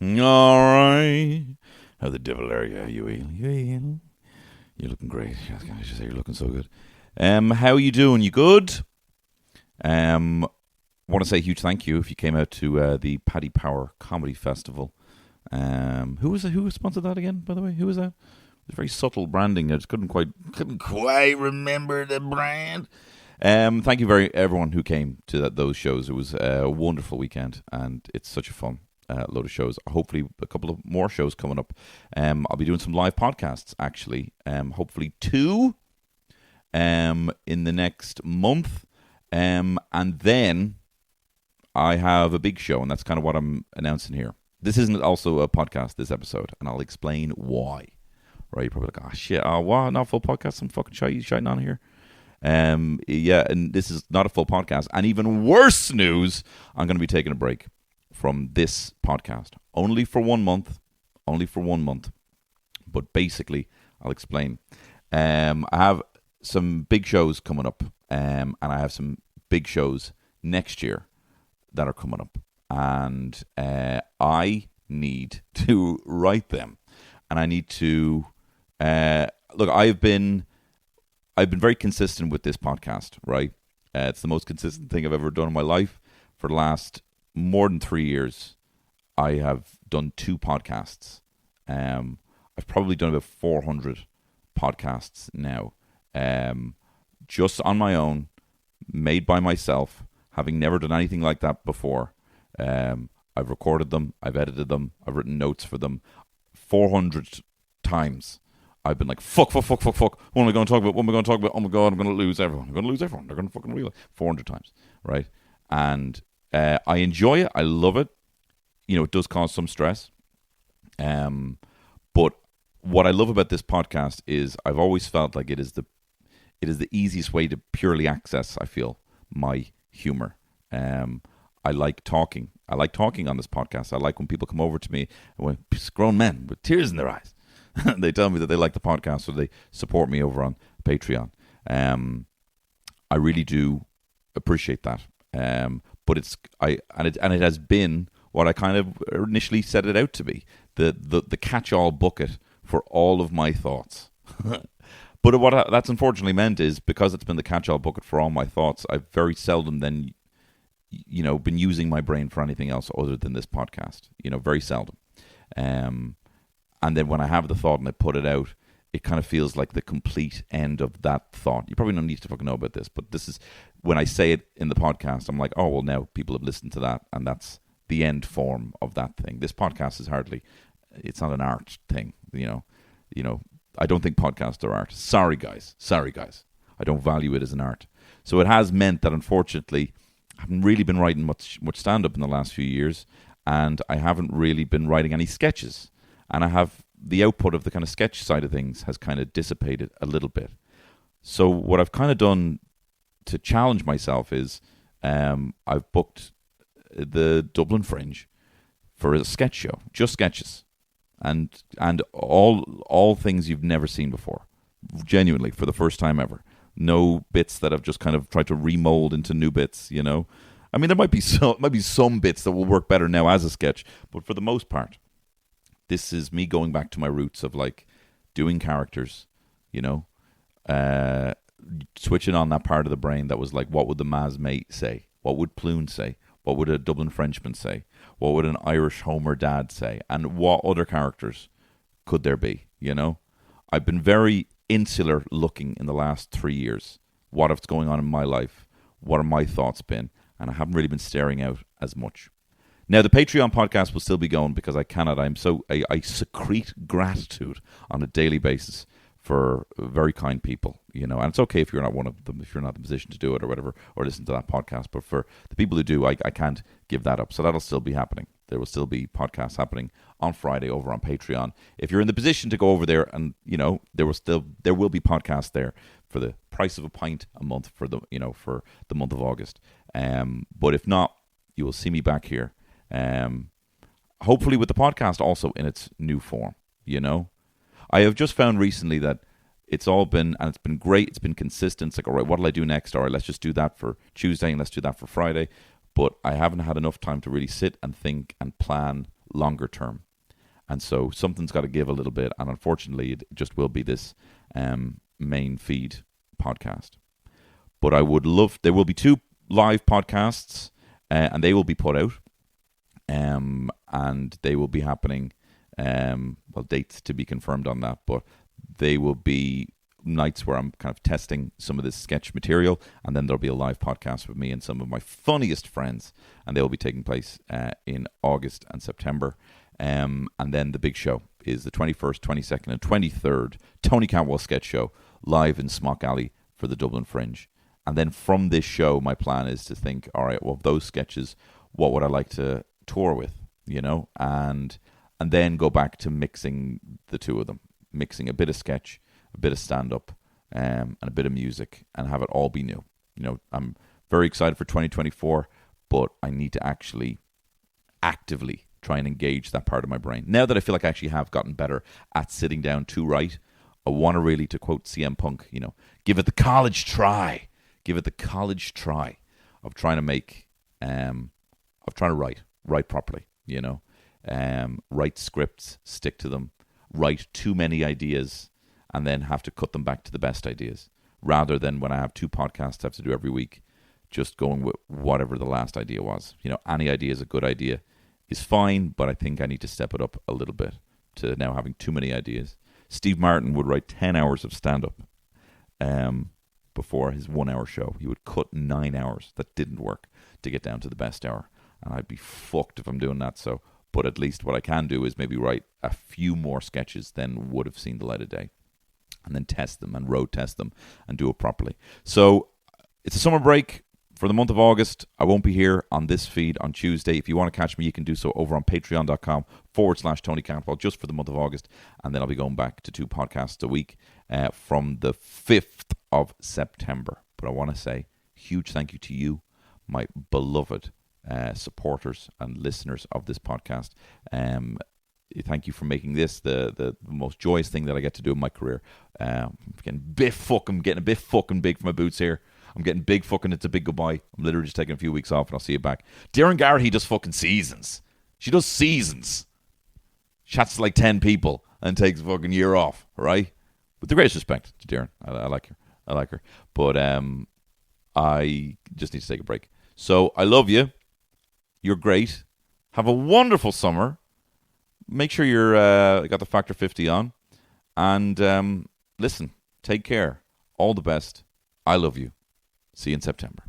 All right. How the devil are you, you? You're looking great. I should say you're looking so good. How you doing? You good? Want to say a huge thank you if you came out to the Paddy Power Comedy Festival. Who was it? Who sponsored that again? By the way, who was that? It was very subtle branding. I just couldn't quite remember the brand. Thank you everyone who came to those shows. It was a wonderful weekend, and it's such a fun load of shows. Hopefully, a couple of more shows coming up. I'll be doing some live podcasts actually. Hopefully 2 in the next month, and then I have a big show, and that's kind of what I'm announcing here. This isn't also a podcast, this episode, and I'll explain why. Right, you're probably like, oh shit, what? Not a full podcast? Some fucking shit you shiting on here? Yeah, and this is not a full podcast. And even worse news, I'm going to be taking a break from this podcast. Only for 1 month. But basically, I'll explain. I have some big shows coming up, and I have some big shows next year that are coming up. And I need to write them. And I need to... look, I've been very consistent with this podcast, right? It's the most consistent thing I've ever done in my life. For the last more than 3 years, I have done 2 podcasts. I've probably done about 400 podcasts now, just on my own, made by myself, having never done anything like that before. I've recorded them, I've edited them, I've written notes for them 400 times. I've been like, fuck. What am I going to talk about? Oh my God, I'm going to lose everyone. They're going to fucking realize 400 times, right? And I enjoy it. I love it. You know, it does cause some stress. But what I love about this podcast is I've always felt like it is the easiest way to purely access, I feel, my humor. I like talking. I like talking on this podcast. I like when people come over to me, when grown men with tears in their eyes, they tell me that they like the podcast, so they support me over on Patreon. I really do appreciate that. But it has been what I kind of initially set it out to be, the catch-all bucket for all of my thoughts. But what that's unfortunately meant is, because it's been the catch-all bucket for all my thoughts, I've very seldom then, been using my brain for anything else other than this podcast. Very seldom. And then when I have the thought and I put it out, it kind of feels like the complete end of that thought. You probably don't need to fucking know about this, but this is, when I say it in the podcast, I'm like, oh, well, now people have listened to that, and that's the end form of that thing. This podcast is it's not an art thing, I don't think podcasts are art. Sorry, guys. I don't value it as an art. So it has meant that, unfortunately, I haven't really been writing much stand-up in the last few years, and I haven't really been writing any sketches. And I have the output of the kind of sketch side of things has kind of dissipated a little bit. So what I've kind of done to challenge myself is I've booked the Dublin Fringe for a sketch show, just sketches, and all things you've never seen before, genuinely, for the first time ever. No bits that I've just kind of tried to remold into new bits. I mean, there might be some bits that will work better now as a sketch, but for the most part, this is me going back to my roots of like doing characters, switching on that part of the brain that was like, what would the Maz mate say? What would Ploon say? What would a Dublin Frenchman say? What would an Irish Homer dad say? And what other characters could there be? I've been very insular looking in the last 3 years. What's going on in my life? What are my thoughts been? And I haven't really been staring out as much. Now, the Patreon podcast will still be going because I secrete gratitude on a daily basis for very kind people, and it's okay if you're not one of them, if you're not in the position to do it or whatever, or listen to that podcast. But for the people who do, I can't give that up. So that'll still be happening. There will still be podcasts happening on Friday over on Patreon. If you're in the position to go over there, and there will be podcasts there for the price of a pint a month for the month of August. But if not, you will see me back here. Hopefully with the podcast also in its new form, I have just found recently that it's been great. It's been consistent. It's like, all right, what'll I do next? All right, let's just do that for Tuesday and let's do that for Friday. But I haven't had enough time to really sit and think and plan longer term. And so something's got to give a little bit. And unfortunately, it just will be this main feed podcast. But I would love, there will be 2 live podcasts and they will be put out. And they will be happening, dates to be confirmed on that, but they will be nights where I'm kind of testing some of this sketch material, and then there'll be a live podcast with me and some of my funniest friends, and they will be taking place in August and September. And then the big show is the 21st, 22nd, and 23rd Tony Cantwell sketch show live in Smock Alley for the Dublin Fringe. And then from this show, my plan is to think, all right, well, those sketches, what would I like to tour with, and then go back to mixing the 2 of them, mixing a bit of sketch, a bit of stand-up, and a bit of music, and have it all be new. I'm very excited for 2024, but I need to actually actively try and engage that part of my brain. Now that I feel like I actually have gotten better at sitting down to write, I want to really, to quote CM Punk, give it the college try. Give it the college try of trying to make, of trying to write properly, write scripts, stick to them, write too many ideas, and then have to cut them back to the best ideas, rather than when I have 2 podcasts I have to do every week, just going with whatever the last idea was. Any idea is a good idea is fine, but I think I need to step it up a little bit to now having too many ideas. Steve Martin would write 10 hours of stand-up before his 1-hour show. He would cut 9 hours. That didn't work to get down to the best hour. And I'd be fucked if I'm doing that. So, but at least what I can do is maybe write a few more sketches than would have seen the light of day, and then test them and road test them and do it properly. So it's a summer break for the month of August. I won't be here on this feed on Tuesday. If you want to catch me, you can do so over on patreon.com/Tony Cantwell just for the month of August. And then I'll be going back to 2 podcasts a week from the 5th of September. But I want to say huge thank you to you, my beloved supporters and listeners of this podcast. Thank you for making this the most joyous thing that I get to do in my career. I'm getting a bit fucking big for my boots here. I'm getting big fucking, it's a big goodbye. I'm literally just taking a few weeks off and I'll see you back. Darren Garrity does fucking seasons. She does seasons. Chats to like 10 people and takes a fucking year off, right? With the greatest respect to Darren. I like her. But I just need to take a break. So I love you. You're great. Have a wonderful summer. Make sure you're got the Factor 50 on. And listen, take care. All the best. I love you. See you in September.